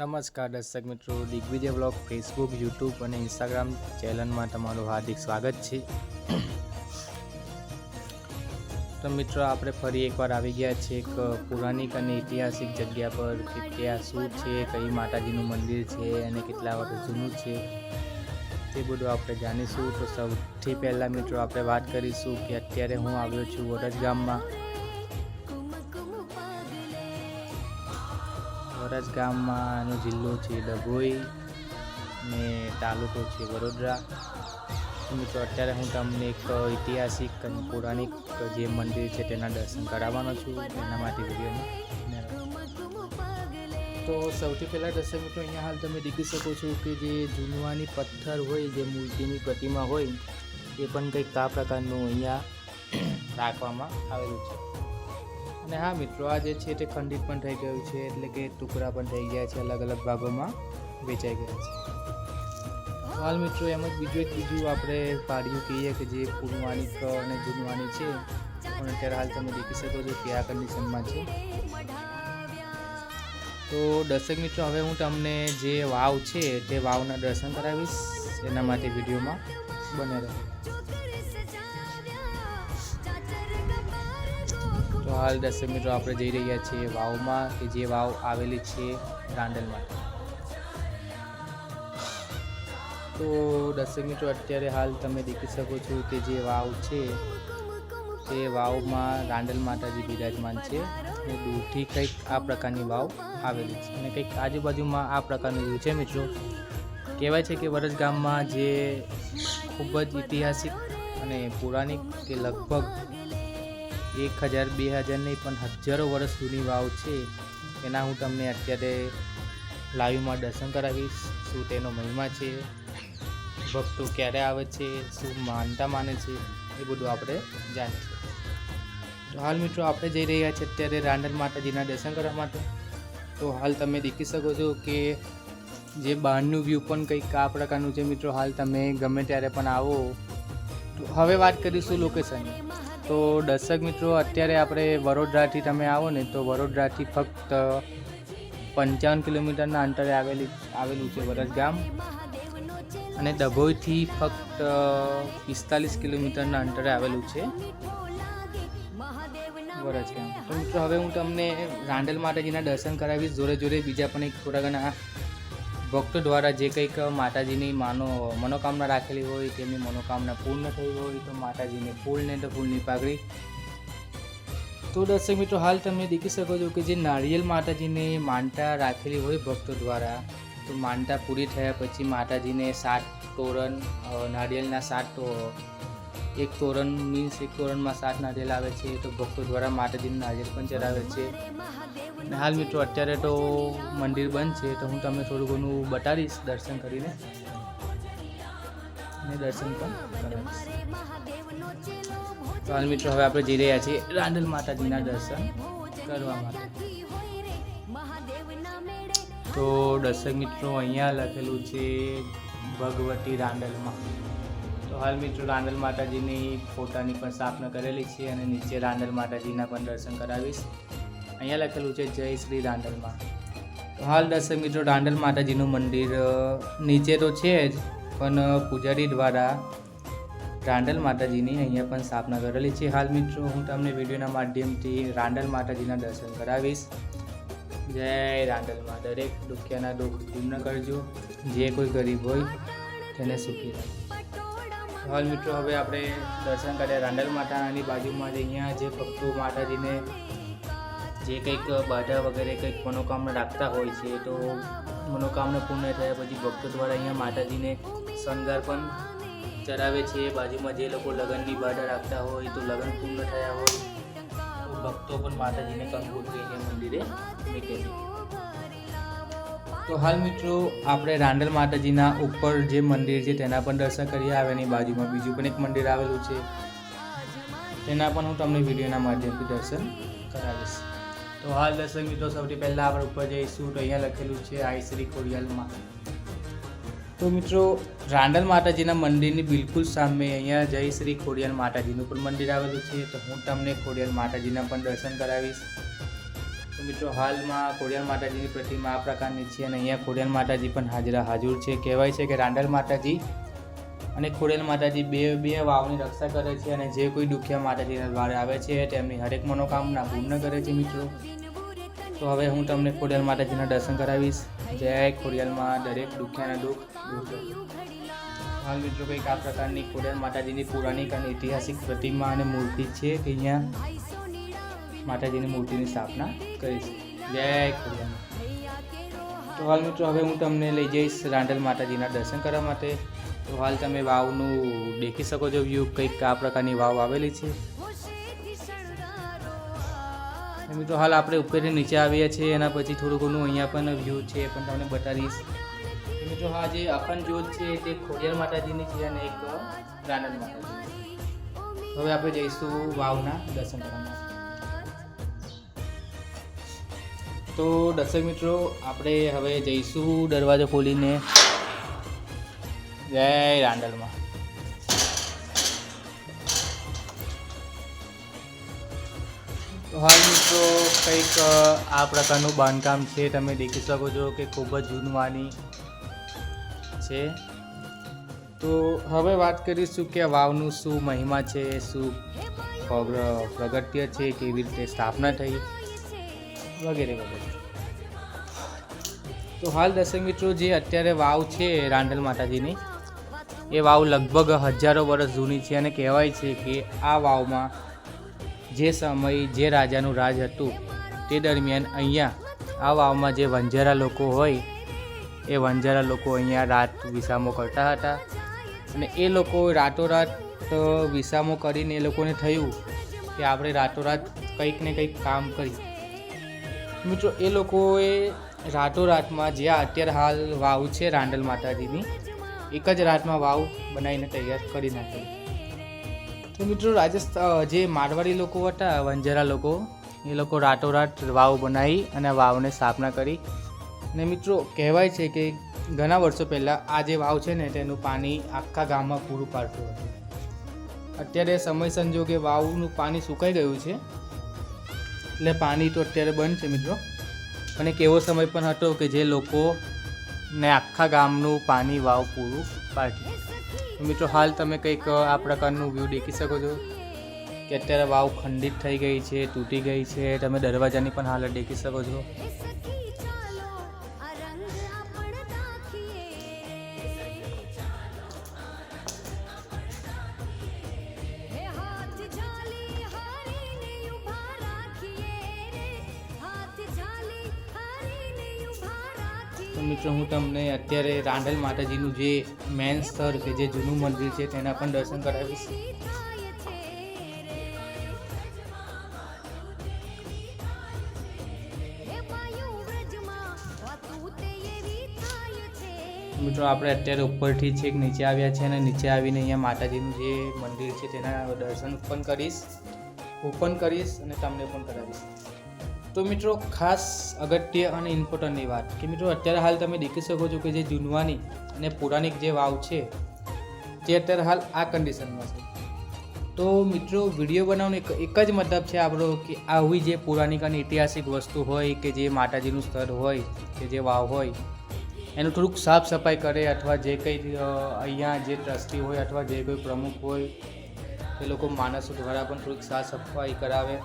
નમસ્કાર દર્શક મિત્રો, દિગ્વિજય બ્લોગ ફેસબુક, યુટ્યુબ અને ઇન્સ્ટાગ્રામ ચેનલમાં તમારું હાર્દિક સ્વાગત છે। તો મિત્રો, આપણે ફરી એકવાર આવી ગયા છે એક પૌરાણિક અને ઐતિહાસિક જગ્યા પર કે ત્યાં શું છે, કઈ માતાજીનું મંદિર છે અને કેટલા વર્ષ જૂનું છે તે બધું આપણે જાણીશું। તો સૌથી પહેલાં મિત્રો આપણે વાત કરીશું કે અત્યારે હું આવ્યો છું વરજ ગામમાં। વરજ ગામમાંનો જિલ્લો છે ડભોઈ ને તાલુકો છે વડોદરા। મિત્રો અત્યારે હું તમને એક ઐતિહાસિક અને પૌરાણિક જે મંદિર છે તેના દર્શન કરાવવાનો છું, એના માટે વિડીયોને। તો સૌથી પહેલાં દર્શક મિત્રો, અહીંયા હાલ તમે દેખી શકો છો કે જે જૂનવાની પથ્થર હોય, જે મૂર્તિની પ્રતિમા હોય, એ પણ કંઈક આ પ્રકારનું અહીંયા રાખવામાં આવેલું છે। અને હા મિત્રો, આ જે છે તે ખંડિત પણ થઈ ગયું છે, એટલે કે ટુકડા પણ થઈ ગયા છે, અલગ અલગ ભાગોમાં વેચાઈ ગયા છે। હાલ મિત્રો એમ જ બીજું આપણે પાડ્યું કહીએ કે જે પૌરાણિક અને જૂનવાની છે, પણ અત્યારે હાલ તમે દેખી શકો છો કે આ કન્ડિશનમાં છે। તો દર્શક મિત્રો, હવે હું તમને જે વાવ છે તે વાવના દર્શન કરાવીશ, એના માટે વિડીયોમાં બને રહે। તો હાલ દર્શક મિત્રો આપણે જઈ રહ્યા છીએ વાવમાં, કે જે વાવ આવેલી છે રાંડલમાં। તો દર્શક મિત્રો, અત્યારે હાલ તમે દેખી શકો છો કે જે વાવ છે તે વાવમાં રાંડલ માતાજી બિરાજમાન છે, અને દૂરથી કંઈક આ પ્રકારની વાવ આવેલી છે, અને કંઈક આજુબાજુમાં આ પ્રકારનું વ્યૂ છે। મિત્રો કહેવાય છે કે વરજ ગામમાં જે ખૂબ જ ઐતિહાસિક અને પૌરાણિક કે લગભગ 1000-2000 નહીં પણ હજારો વર્ષ જૂની વાવ છે, એના હું તમને અત્યારે લાઈવમાં દર્શન કરાવીશ। શું તેનો મહિમા છે, ભક્તો ક્યારે આવે છે, શું માનતા માને છે, એ બધું આપણે જાણીશું। તો હાલ મિત્રો આપણે જઈ રહ્યા છીએ અત્યારે રાંડલ માતાજીના દર્શન કરવા માટે। તો હાલ તમે દેખી શકો છો કે જે બહારનું વ્યૂ પણ કંઈક આ પ્રકારનું છે। મિત્રો હાલ તમે ગમે ત્યારે પણ આવો। તો હવે વાત કરીશું લોકેશનની। તો દર્શક મિત્રો, અત્યારે આપણે વડોદરાથી તમે આવો ને તો વડોદરાથી ફક્ત 55 કિલોમીટરના અંતરે આવેલું છે વરજ ગામ, અને ડભોઈથી ફક્ત 45 કિલોમીટરના અંતરે આવેલું છે વરજ ગામ। તો મિત્રો હવે હું તમને રાંડલ માતાજીના દર્શન કરાવીશ, જોડે જોડે બીજા પણ એક થોડા ઘણા ભક્તો દ્વારા જે કંઈક માતાજીની મનોકામના રાખેલી હોય, તેમની મનોકામના પૂર્ણ થઈ હોય તો માતાજીને ફૂલને તો ફૂલની પાઘડી। તો દર્શક મિત્રો, હાલ તમે દેખી શકો છો કે જે નારિયેલ માતાજીને માનતા રાખેલી હોય ભક્તો દ્વારા, તો માનતા પૂરી થયા પછી માતાજીને 7 તોરણ નારિયેલના 7 એક તોરણ મીન્સ એક તોરણમાં 7 નારિયેલ આવે છે, તો ભક્તો દ્વારા માતાજીને નારિયેલ પણ ચડાવે છે। અને હાલ મિત્રો અત્યારે તો મંદિર બંધ છે, તો હું તમને થોડું ઘણું બતાવીશ દર્શન કરીને, અને દર્શન પણ કરાવીશ। તો હાલ મિત્રો હવે આપણે જઈ રહ્યા છીએ રાંડલ માતાજીના દર્શન કરવા માટે। તો દર્શક મિત્રો, અહીંયા લખેલું છે ભગવતી રાંડલમાં। તો હાલ મિત્રો રાંડલ માતાજીની ફોટાની પણ સ્થાપના કરેલી છે, અને નીચે રાંડલ માતાજીના પણ દર્શન કરાવીશ। અહીંયા લખેલું છે જય શ્રી રાંડલમાં। તો હાલ દર્શક મિત્રો, રાંડલ માતાજીનું મંદિર નીચે તો છે જ, પણ પૂજારી દ્વારા રાંડલ માતાજીની અહીંયા પણ સ્થાપના કરેલી છે। હાલ મિત્રો હું તમને વિડીયોના માધ્યમથી રાંડલ માતાજીના દર્શન કરાવીશ। જય રાંડલમાં, દરેક દુખિયાના દુઃખ પૂર્ણ કરજો, જે કોઈ ગરીબ હોય તેને સુખી રાખો। હાલ મિત્રો હવે આપણે દર્શન કર્યા રાંડલ માતાની બાજુમાં જ અહીંયા જે ભક્તો માતાજીને જે કંઈક બાધા વગેરે કંઈક મનોકામના રાખતા હોય છે, તો મનોકામના પૂર્ણ થયા પછી ભક્તો દ્વારા અહીંયા માતાજીને શણગાર પણ ચડાવે છે। બાજુમાં જે લોકો લગ્નની બાધા રાખતા હોય, તો લગ્ન પૂર્ણ થયા હોય તો ભક્તો પણ માતાજીને કંકોત્રી મંદિરે મૂકે છે। તો હાલ મિત્રો આપણે રાંડલ માતાજીના ઉપર જે મંદિર છે તેના પણ દર્શન કરી આવે, એની બાજુમાં બીજું પણ એક મંદિર આવેલું છે, તેના પણ હું તમને વિડીયોના માધ્યમથી દર્શન કરાવીશ। તો હાલ દર્શક મિત્રો, સૌથી પહેલાં આપણે ઉપર જઈશું તો અહીંયા લખેલું છે આઈ શ્રી ખોડિયાલમાં। તો મિત્રો રાંડલ માતાજીના મંદિરની બિલકુલ સામે અહીંયા જય શ્રી ખોડિયાલ માતાજીનું પણ મંદિર આવેલું છે, તો હું તમને ખોડિયાલ માતાજીના પણ દર્શન કરાવીશ। તો તો મિત્રો હાલમાં ખોડિયાર માતાજીની પ્રતિમા આ પ્રકારની છે અને અહીંયા ખોડિયાર માતાજી પણ હાજર છે. કહેવાય છે કે રાંડલ માતાજી અને ખોડિયાર માતાજી બે વાવની રક્ષા કરે છે અને જે કોઈ દુખિયા માતાજીના દ્વારે આવે છે તેમની હરેક મનોકામના પૂર્ણ કરે છે મિત્રો. તો હવે હું તમને ખોડિયાર માતાજીના દર્શન કરાવીશ. જય ખોડિયારમાં દરેક દુખિયાના દુઃખ દૂર કરે. હાલ મિત્રો કંઈક આ પ્રકારની ખોડિયાર માતાજીની પૌરાણિક અને ઐતિહાસિક પ્રતિમા અને મૂર્તિ છે કે અહીંયા માતાજીની મૂર્તિની સ્થાપના કરી છે. જય ખોડિયાર. તો હાલ મિત્રો હવે હું તમને લઈ જઈશ રાંડલ માતાજીના દર્શન કરવા માટે. તો હાલ તમે વાવનું દેખી શકો છો વ્યૂ. કંઈક આ પ્રકારની વાવ આવેલી છે મિત્રો. હાલ આપણે ઉપરથી નીચે આવ્યા છીએ, એના પછી થોડું ઘણું અહીંયા પણ વ્યૂ છે પણ તમને બતાવીશ. મિત્રો હા જે અખંડ જ્યોત છે તે ખોડિયાર માતાજીની છે અને એક રાંડલ માતાજી. હવે આપણે જઈશું વાવના દર્શન કરવા. તો દર્શક મિત્રો આપણે હવે જઈશું દરવાજો ખોલીને. જય રાંડલમાં. તો હાલ મિત્રો કંઈક આ પ્રકારનું બાંધકામ છે, તમે દેખી શકો છો કે ખૂબ જ જૂનવાની છે. તો હવે વાત કરીશું કે વાવનું શું મહિમા છે, શું પ્રગટ્ય છે, કેવી રીતે સ્થાપના થઈ વગેરે વગેરે. તો હાલ દર્શક મિત્રો જે અત્યારે વાવ છે રાંડલ માતાજીની, એ વાવ લગભગ હજારો વર્ષ જૂની છે અને કહેવાય છે કે આ વાવમાં જે સમય જે રાજાનું રાજ હતું તે દરમિયાન અહીંયા આ વાવમાં જે વંજારા લોકો હોય એ વંજારા લોકો અહીંયા રાત વિસામો કરતા હતા અને એ લોકો રાતોરાત વિસામો કરીને એ લોકોને થયું કે આપણે રાતોરાત કંઈક ને કંઈક કામ કરી. મિત્રો એ લોકોએ રાતોરાતમાં જે અત્યારે હાલ વાવ છે રાંડલ માતાજીની, એક જ રાતમાં વાવ બનાવીને તૈયાર કરી નાખી. તો મિત્રો રાજસ્થાન જે મારવાડી લોકો હતા વંજારા લોકો, એ લોકો રાતોરાત વાવ બનાવી અને વાવને સ્થાપના કરી. અને મિત્રો કહેવાય છે કે ઘણા વર્ષો પહેલાં આ જે વાવ છે ને તેનું પાણી આખા ગામમાં પૂરું પાડતું હતું. અત્યારે સમય સંજોગે વાવનું પાણી સુકાઈ ગયું છે એટલે પાણી તો અત્યારે બંધ છે મિત્રો. અને એક એવો સમય પણ હતો કે જે લોકોને આખા ગામનું પાણી વાવ પૂરું પાડતી. મિત્રો હાલ તમે કંઈક આ પ્રકારનું વ્યૂ દેખી શકો છો કે અત્યારે વાવ ખંડિત થઈ ગઈ છે, તૂટી ગઈ છે. તમે દરવાજાની પણ હાલત દેખી શકો છો. તો મિત્રો હું તમને અત્યારે રાંડલ માતાજીનું જે મેન સ્થળ કે જે જૂનું મંદિર છે તેના પણ દર્શન કરાવીશ. મિત્રો આપણે અત્યારે ઉપરથી છેક નીચે આવ્યા છે અને નીચે આવીને અહીંયા માતાજીનું જે મંદિર છે તેના દર્શન પણ કરીશ, ઓપન કરીશ અને તમને પણ કરાવીશ. તો મિત્રો ખાસ અગત્ય અને ઇમ્પોર્ટન્ટની વાત કે મિત્રો અત્યારે હાલ તમે દેખી શકો છો કે જે જૂનવાની અને પૌરાણિક જે વાવ છે તે અત્યારે હાલ આ કન્ડિશનમાં છે. તો મિત્રો વિડીયો બનાવવાનો એક જ મતલબ છે આપણો કે આવી જે પૌરાણિક અને ઐતિહાસિક વસ્તુ હોય કે જે માતાજીનું સ્થળ હોય કે જે વાવ હોય એનું થોડુંક સાફ સફાઈ કરે, અથવા જે કંઈ અહીંયા જે ટ્રસ્ટી હોય અથવા જે કોઈ પ્રમુખ હોય એ લોકો માણસો દ્વારા પણ થોડીક સાફ સફાઈ કરાવે.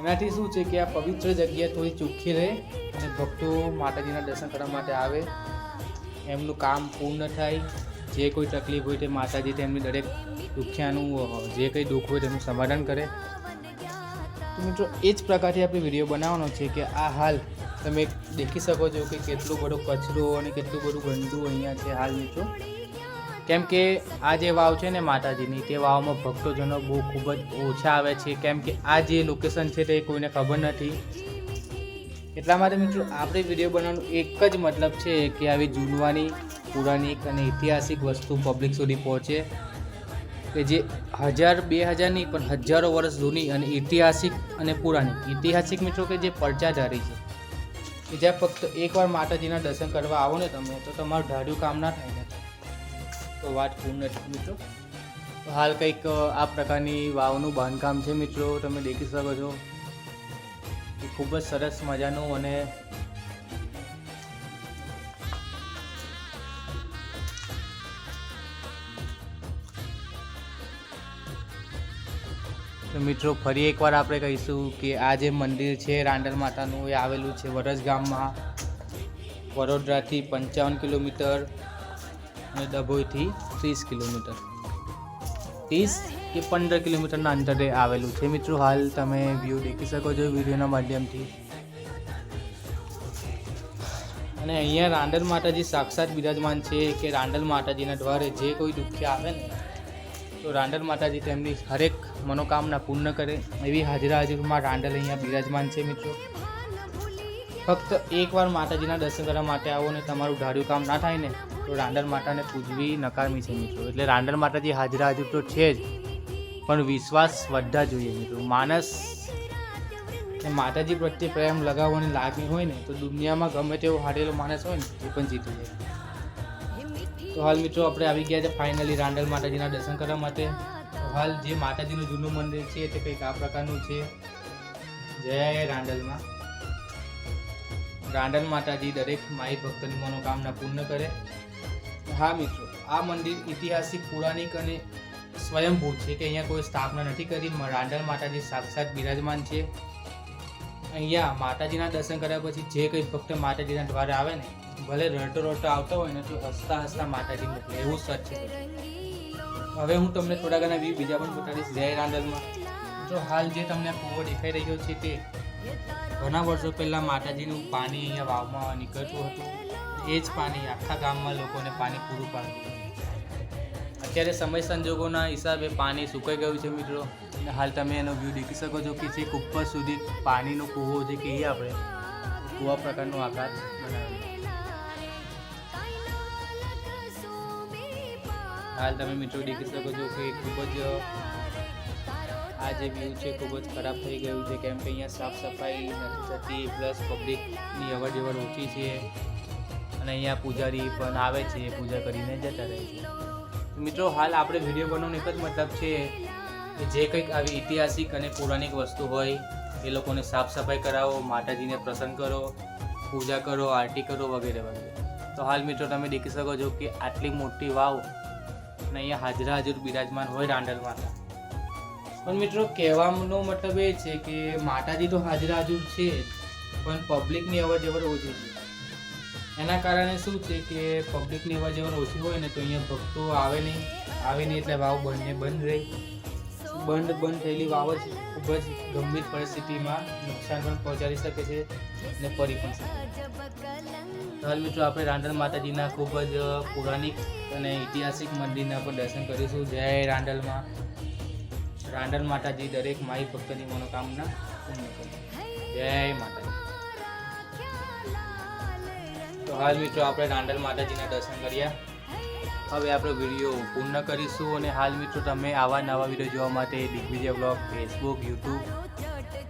એનાથી શું છે કે આ પવિત્ર જગ્યા થોડી ચોખ્ખી રહે અને ભક્તો માતાજીના દર્શન કરવા માટે આવે, એમનું કામ પૂર્ણ થાય. જે કોઈ તકલીફ હોય તે માતાજી તેમની દરેક દુખિયાનું જે કંઈ દુઃખ હોય તેનું સમાધાન કરે. તો મિત્રો એ જ પ્રકારથી આપણે વિડીયો બનાવવાનો છે કે આ હાલ તમે દેખી શકો છો કે કેટલું બધો કચરો અને કેટલું બધું ગંદુ અહીંયા છે હાલ મિત્રો. કેમ કે આ જે વાવ છે ને માતાજીની, તે વાવમાં ભક્તોજનો બહુ ખૂબ જ ઓછા આવે છે. કેમ કે આ જે લોકેશન છે તે કોઈને ખબર નથી. એટલા માટે મિત્રો આપણે વિડીયો બનાવવાનો એક જ મતલબ છે કે આવી જૂનવાની પૌરાણિક અને ઐતિહાસિક વસ્તુ પબ્લિક સુધી પહોંચે, કે જે 1000-2000 નહીં પણ હજારો વર્ષ જૂની અને ઐતિહાસિક અને પૌરાણિક. ઐતિહાસિક મિત્રો કે જે પડચાધારી છે, કે જ્યાં ફક્ત એકવાર માતાજીના દર્શન કરવા આવો ને તમે તો તમારું ધાર્યું કામ ના થાય ને તો વાત પૂર્ણ છે મિત્રો. તો હાલ કંઈક આ પ્રકારની વાવનું બાંધકામ છે મિત્રો, તમે દેખી શકો છો. એ ખૂબ જ સરસ મજાનું અને તો મિત્રો ફરી એકવાર આપણે કહીશું કે આ જે મંદિર છે રાંડલ માતાનું એ આવેલું છે વરસ ગામમાં, વડોદરાથી 55 કિલોમીટર અને ડભોઈથી 30 કિલોમીટર, 30 કે 15 કિલોમીટરના અંતરે આવેલું છે મિત્રો. હાલ તમે વ્યૂ દેખી શકો છો વિડીયોના માધ્યમથી. અને અહીંયા રાંડલ માતાજી સાક્ષાત બિરાજમાન છે કે રાંડલ માતાજીના દ્વારે જે કોઈ દુખ્યા આવે ને તો રાંડલ માતાજી તેમની હરેક મનોકામના પૂર્ણ કરે એવી હાજરામાં રાંડલ અહીંયા બિરાજમાન છે મિત્રો. ફક્ત એકવાર માતાજીના દર્શન કરવા માટે આવો ને તમારું ધાર્યું કામ ના થાય ને તો રાંડલ માતાને પૂજવી નકામી છે મિત્રો. એટલે રાંડલ માતાજી હાજરા તો છે જ, પણ વિશ્વાસ વધવા જોઈએ મિત્રો. માણસ માતાજી પ્રત્યે પ્રેમ લગાવવાની લાગણી હોય ને તો દુનિયામાં ગમે તેવો હારેલો માણસ હોય ને એ પણ જીતી જાય. તો હાલ મિત્રો આપણે આવી ગયા છે ફાઇનલી રાંડલ માતાજીના દર્શન કરવા માટે. હાલ જે માતાજીનું જૂનું મંદિર છે તે કંઈક આ પ્રકારનું છે. જય રાંડલમાં. રાંડલ માતાજી દરેક માઈ ભક્તની મનોકામના પૂર્ણ કરે. હા મિત્રો, આ મંદિર ઐતિહાસિક, પૌરાણિક અને સ્વયંભૂ છે કે અહીંયા કોઈ સ્થાપના નથી કરી. રાંડલ માતાજી સાક્ષાત બિરાજમાન છે. અહીંયા માતાજીના દર્શન કર્યા પછી જે કંઈ ભક્ત માતાજીના દ્વારે આવે ને ભલે રડતો રડતો આવતો હોય ને તો હસતા હસતા માતાજી મોકલે, એવું સચ છે. હવે હું તમને થોડા ઘણા વ્યૂ બીજા પણ બતાવીશ જય રાંડલમાં. જો હાલ જે તમને કૂવો દેખાઈ રહ્યો છે તે ઘણા વર્ષો પહેલાં માતાજીનું પાણી અહીંયા વાવમાં નીકળતું હતું. એ જ પાણી આખા ગામમાં લોકોને પાણી પૂરું પાડતું. અત્યારે સમય સંજોગોના હિસાબે પાણી સુકાઈ ગયું છે મિત્રો. અને હાલ તમે એનો વ્યૂ દેખી શકો છો કે જે ઉપર સુધી પાણીનો કૂવો જે કહીએ આપણે કૂવા પ્રકારનો આકાર બનાવેલો. હાલ તમે મિત્રો દેખી શકો છો કે ખૂબ જ આ જે વ્યૂ છે ખૂબ જ ખરાબ થઈ ગયું છે, કેમ કે અહીંયા સાફ સફાઈ નથી થતી, પ્લસ પબ્લિકની અવર જવર ઓછી છે અને અહીંયા પૂજારી પણ આવે છે, પૂજા કરીને જતા રહે છે. મિત્રો હાલ આપણે વિડીયો બનાવવાનો એક જ મતલબ છે કે જે કંઈક આવી ઐતિહાસિક અને પૌરાણિક વસ્તુ હોય એ લોકોને સાફ સફાઈ કરાવો, માતાજીને પ્રસન્ન કરો, પૂજા કરો, આરતી કરો વગેરે વગેરે. તો હાલ મિત્રો તમે દેખી શકો છો કે આટલી મોટી વાવ અને અહીંયા હાજરા હાજર બિરાજમાન હોય રાંડલ માતા. પણ મિત્રો કહેવાનો મતલબ એ છે કે માતાજી તો હાજરા હાજર છે પણ પબ્લિકની અવર જવર ઓછી છે. એના કારણે શું છે કે પબ્લિકની અવર જવર ઓછી હોય ને તો અહીંયા ભક્તો આવે નહીં એટલે વાવ બંધ રહી. બંધ થયેલી વાવ જ ખૂબ જ ગંભીર પરિસ્થિતિમાં નુકસાન પણ પહોંચાડી શકે છે અને પડી પણ શકે. હાલ મિત્રો આપણે રાંડલ માતાજીના ખૂબ જ પૌરાણિક અને ઐતિહાસિક મંદિરના પણ દર્શન કરીશું. જય રાંડલમાં. રાંડલ માતાજી દરેક માઈ ભક્તની મનોકામના પૂર્ણ કરે. જય માતાજી. તો હાલ મિત્રો આપણે રાંડલ માતાજીના દર્શન કર્યા. હવે આપણે વિડીયો પૂર્ણ કરીશું. અને હાલ મિત્રો તમે આવા નવા વિડીયો જોવા માટે દિગ્વિજય બ્લોગ ફેસબુક, યુટ્યુબ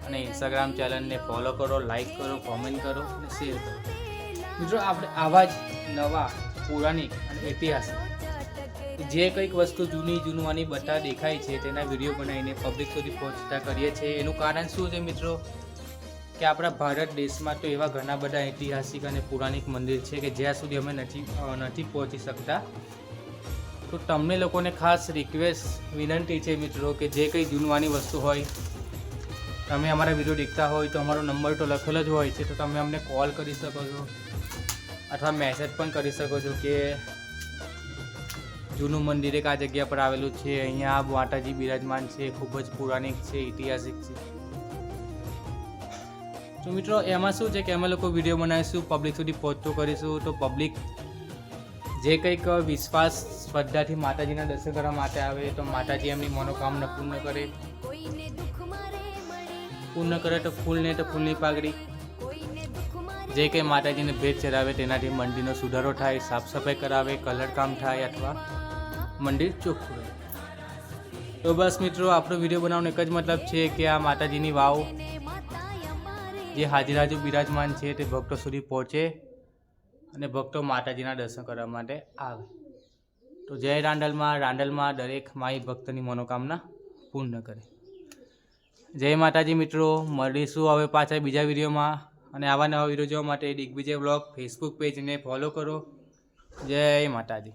અને ઇન્સ્ટાગ્રામ ચેનલને ફોલો કરો, લાઈક કરો, કોમેન્ટ કરો અને શેર કરો. મિત્રો આપણે આવા જ નવા પૌરાણિક અને ઐતિહાસિક જે કંઈક વસ્તુ જૂનવાની બતા દેખાય છે તેના વિડીયો બનાવીને પબ્લિક સુધી પહોંચતા કરીએ છીએ. એનું કારણ શું છે મિત્રો કે આપણા ભારત દેશમાં તો એવા ઘણા બધા ઐતિહાસિક અને પૌરાણિક મંદિર છે કે જ્યાં સુધી અમે નથી પહોંચી શકતા. તો તમને લોકોને ખાસ રિક્વેસ્ટ વિનંતી છે મિત્રો કે જે કંઈ જૂનવાની વસ્તુ હોય તમે અમારા વિડીયો દેખતા હોય તો અમારો નંબર તો લખેલો જ હોય છે, તો તમે અમને કોલ કરી શકો છો અથવા મેસેજ પણ કરી શકો છો કે જૂનું મંદિર એક આ જગ્યા પર આવેલું છે, અહીંયા માતાજી બિરાજમાન છે, ખૂબ જ પૌરાણિક છે, ઐતિહાસિક છે. તો મિત્રો એમાં શું છે કે અમે લોકો વિડીયો બનાવીશું, પબ્લિક સુધી પહોંચતો કરીશું. તો પબ્લિક જે કંઈક વિશ્વાસ શ્રદ્ધાથી માતાજીના દર્શન કરવા માટે આવે તો માતાજી એમની મનોકામના પૂર્ણ કરે તો ફૂલને તો ફૂલની પાઘડી. જે કંઈ માતાજીને ભેટ ચડાવે તેનાથી મંદિરનો સુધારો થાય, સાફ સફાઈ કરાવે, કલર કામ થાય અથવા મંદિર ચોખ્ખું રહે. તો બસ મિત્રો આપણો વિડીયો બનાવવાનો એક જ મતલબ છે કે આ માતાજીની વાવ જે હાજરાજુ બિરાજમાન છે તે ભક્તો સુધી પહોંચે અને ભક્તો માતાજીના દર્શન કરવા માટે આવે. તો જય રાંડલમાં. રાંડલમાં દરેક માઈ ભક્તની મનોકામના પૂર્ણ કરે. જય માતાજી મિત્રો, મળીશું હવે પાછા બીજા વિડીયોમાં. અને આવા નવા વિડીયો જોવા માટે દિગ્વિજય બ્લોગ ફેસબુક પેજને ફોલો કરો. જય માતાજી.